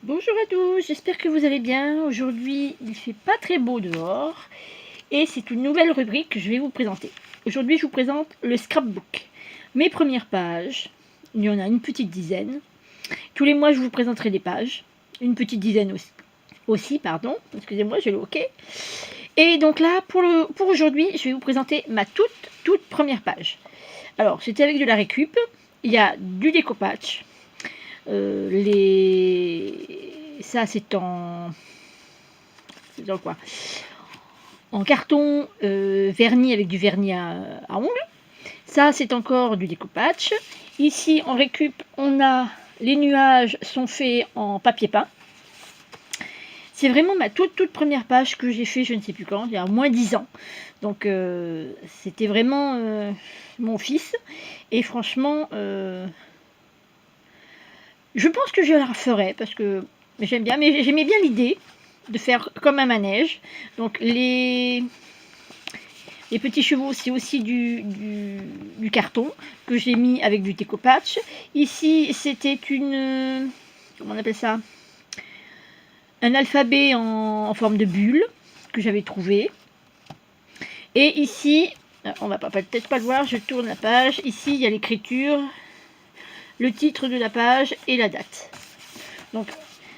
Bonjour à tous, j'espère que vous allez bien. Aujourd'hui, il fait pas très beau dehors et c'est une nouvelle rubrique que je vais vous présenter. Aujourd'hui, je vous présente le scrapbook. Mes premières pages, il y en a une petite dizaine. Tous les mois, je vous présenterai des pages. Une petite dizaine aussi, pardon. Excusez-moi, j'ai le hoquet. Et donc là, pour aujourd'hui, je vais vous présenter ma toute première page. Alors, c'était avec de la récup. Il y a du découpage. Ça c'est en quoi, en carton verni avec du vernis à ongles. Ça c'est encore du découpage. Ici en récup on a les nuages sont faits en papier peint. C'est vraiment ma toute première page que j'ai fait, je ne sais plus quand, il y a au moins 10 ans. Donc c'était vraiment mon fils. Et franchement, je pense que je la referai parce que j'aime bien, mais j'aimais bien l'idée de faire comme un manège. Donc les petits chevaux, c'est aussi du carton que j'ai mis avec du découpage. Ici, c'était une... comment on appelle ça? Un alphabet en forme de bulle que j'avais trouvé. Et ici, on va peut-être pas le voir, je tourne la page. Ici, il y a l'écriture, le titre de la page et la date. Donc,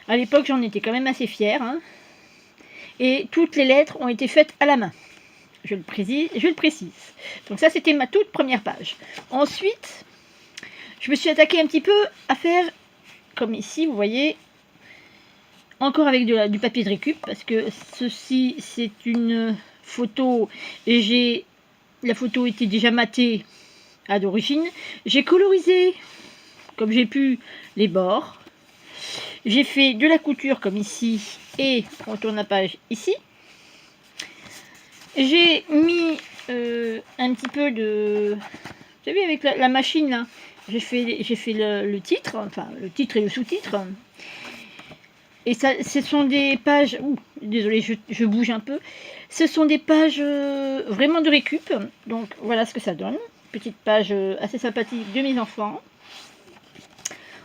à l'époque, j'en étais quand même assez fière. Hein. Et toutes les lettres ont été faites à la main. Je le précise. Donc ça, c'était ma toute première page. Ensuite, je me suis attaquée un petit peu à faire, comme ici, vous voyez, encore avec du papier de récup, parce que ceci, c'est une photo, et la photo était déjà matée à d'origine. J'ai colorisé, comme j'ai pu, les bords. J'ai fait de la couture comme ici et on tourne la page ici. J'ai mis un petit peu de... Vous savez, avec la machine là, j'ai fait le titre, enfin le titre et le sous-titre. Et ça, ce sont des pages... désolé, je bouge un peu. Ce sont des pages vraiment de récup. Donc voilà ce que ça donne. Petite page assez sympathique de mes enfants.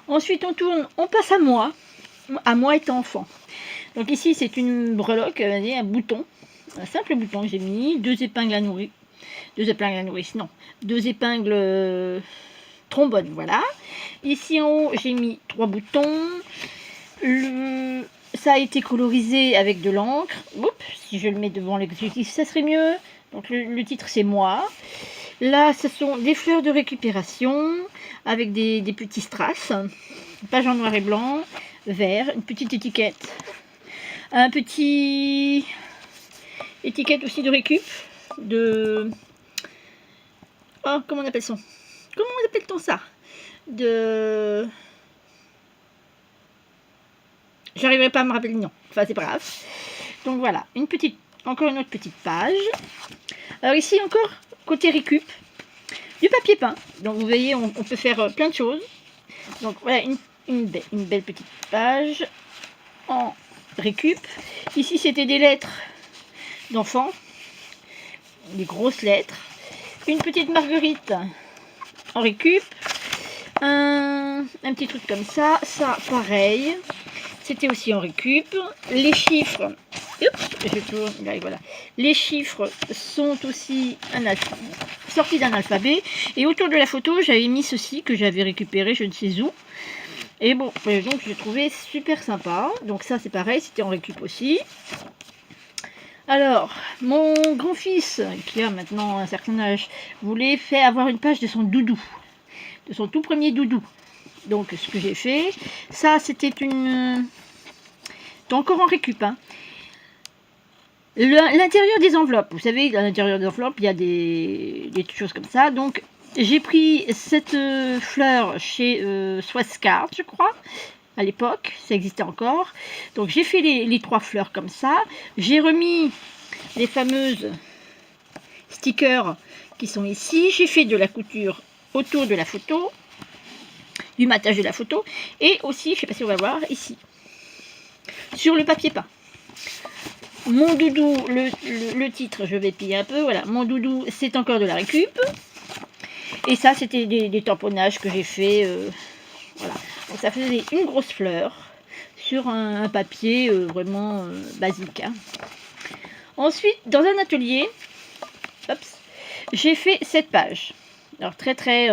Ensuite on tourne, on passe à moi étant enfant. Donc ici c'est une breloque, un bouton, un simple bouton que j'ai mis, deux épingles à nourrice, deux épingles trombone, voilà. Ici en haut j'ai mis 3 boutons, ça a été colorisé avec de l'encre. Si je le mets devant l'exécutif ça serait mieux. Donc le titre c'est moi. Là ce sont des fleurs de récupération avec des petits strass, une page en noir et blanc, vert, une petite étiquette, un petit étiquette aussi de récup, de... Oh, comment on appelle ça? Comment on appelle-t-on ça? De... J'arriverai pas à me rappeler le nom. Enfin, c'est pas grave. Donc voilà, encore une autre petite page. Alors ici encore, côté récup, du papier peint. Donc vous voyez, on peut faire plein de choses. Donc voilà, une belle petite page en récup. Ici, c'était des lettres d'enfants, des grosses lettres. Une petite marguerite en récup. Un petit truc comme ça. Ça, pareil. C'était aussi en récup. Les chiffres. Je tourne. Là, voilà. Les chiffres sont aussi sortis d'un alphabet. Et autour de la photo, j'avais mis ceci que j'avais récupéré je ne sais où. Et bon, donc j'ai trouvé super sympa. Donc ça c'est pareil, c'était en récup aussi. Alors, mon grand-fils, qui a maintenant un certain âge, voulait avoir une page de son doudou. De son tout premier doudou. Donc ce que j'ai fait, ça c'était encore en récup. Hein. L'intérieur des enveloppes, vous savez, à l'intérieur des enveloppes, il y a des choses comme ça. Donc j'ai pris cette fleur chez Swisscard, je crois, à l'époque, ça existait encore. Donc j'ai fait les 3 fleurs comme ça. J'ai remis les fameuses stickers qui sont ici. J'ai fait de la couture autour de la photo, du matage de la photo. Et aussi, je ne sais pas si on va voir, ici, sur le papier peint. Mon doudou, le titre, je vais piller un peu. Voilà, mon doudou, c'est encore de la récup. Et ça, c'était des tamponnages que j'ai fait. Voilà. Donc ça faisait une grosse fleur. sur un papier vraiment basique. Hein. Ensuite, dans un atelier, j'ai fait cette page. Alors très très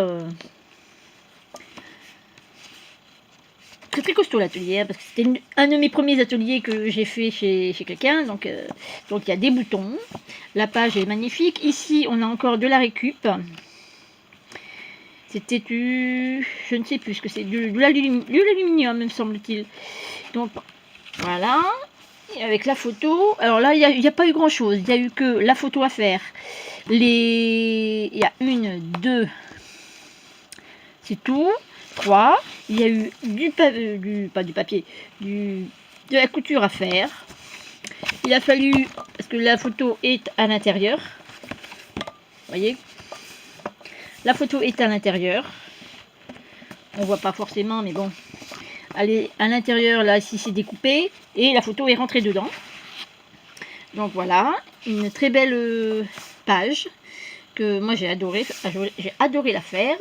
costaud l'atelier, hein, parce que c'était un de mes premiers ateliers que j'ai fait chez quelqu'un. Donc il y a des boutons. La page est magnifique. Ici, on a encore de la récup. C'était je ne sais plus ce que c'est, de l'aluminium, me semble-t-il. Donc voilà. Et avec la photo, alors là, il n'y a pas eu grand-chose. Il n'y a eu que la photo à faire. Il y a 1, 2, c'est tout. 3. Il y a eu pas du papier, de la couture à faire. Il a fallu, parce que la photo est à l'intérieur. Vous voyez, la photo est à l'intérieur. On voit pas forcément, mais bon. Elle est à l'intérieur, là, ici, c'est découpé. Et la photo est rentrée dedans. Donc voilà, une très belle page que moi j'ai adoré la faire.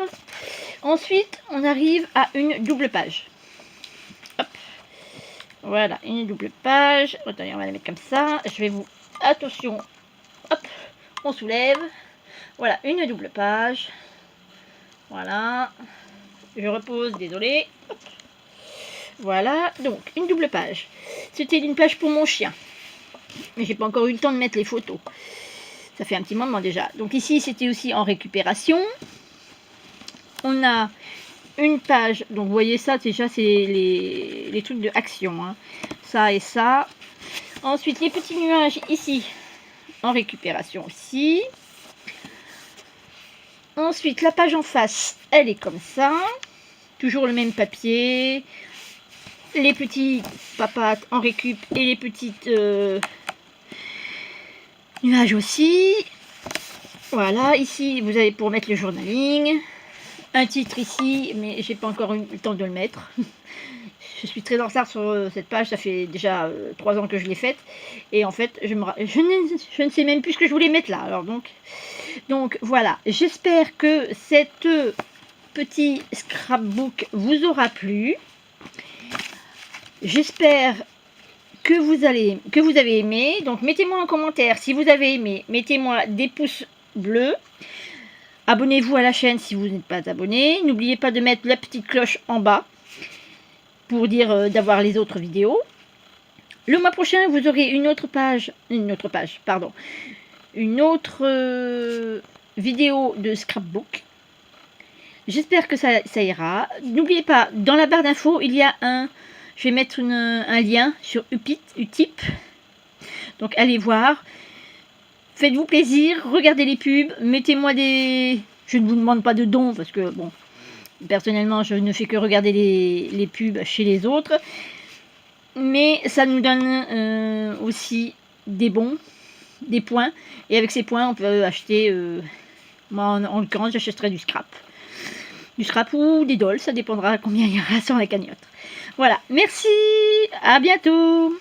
Ensuite, on arrive à une double page. Hop. Voilà, une double page. Attendez, on va la mettre comme ça. Je vais vous... Attention. Hop, on soulève. Voilà, une double page. Voilà. Je repose, désolé. Hop. Voilà, donc une double page. C'était une page pour mon chien. Mais j'ai pas encore eu le temps de mettre les photos. Ça fait un petit moment déjà. Donc ici, c'était aussi en récupération. On a une page. Donc vous voyez ça, déjà, c'est les trucs de action. Hein. Ça et ça. Ensuite, les petits nuages ici, en récupération aussi. Ensuite, la page en face, elle est comme ça. Toujours le même papier. Les petits papates en récup et les petites nuages aussi. Voilà, ici vous avez pour mettre le journaling. Un titre ici, mais j'ai pas encore eu le temps de le mettre. Je suis très en retard sur cette page, ça fait déjà 3 ans que je l'ai faite. Et en fait, je ne sais même plus ce que je voulais mettre là. Alors donc voilà, j'espère que cette petit scrapbook vous aura plu. J'espère que vous avez aimé. Donc mettez-moi en commentaire si vous avez aimé. Mettez-moi des pouces bleus. Abonnez-vous à la chaîne si vous n'êtes pas abonné. N'oubliez pas de mettre la petite cloche en bas pour dire d'avoir les autres vidéos. Le mois prochain, vous aurez une autre vidéo de scrapbook. J'espère que ça ira. N'oubliez pas, dans la barre d'infos, il y a je vais mettre un lien sur Utip. Donc allez voir. Faites-vous plaisir, regardez les pubs, mettez-moi des... Je ne vous demande pas de dons parce que, bon, personnellement, je ne fais que regarder les pubs chez les autres. Mais ça nous donne aussi des bons, des points. Et avec ces points, on peut acheter... moi, en l'occurrence, j'achèterai du scrap. Du scrap ou des dolls, ça dépendra combien il y aura sur la cagnotte. Voilà, merci, à bientôt.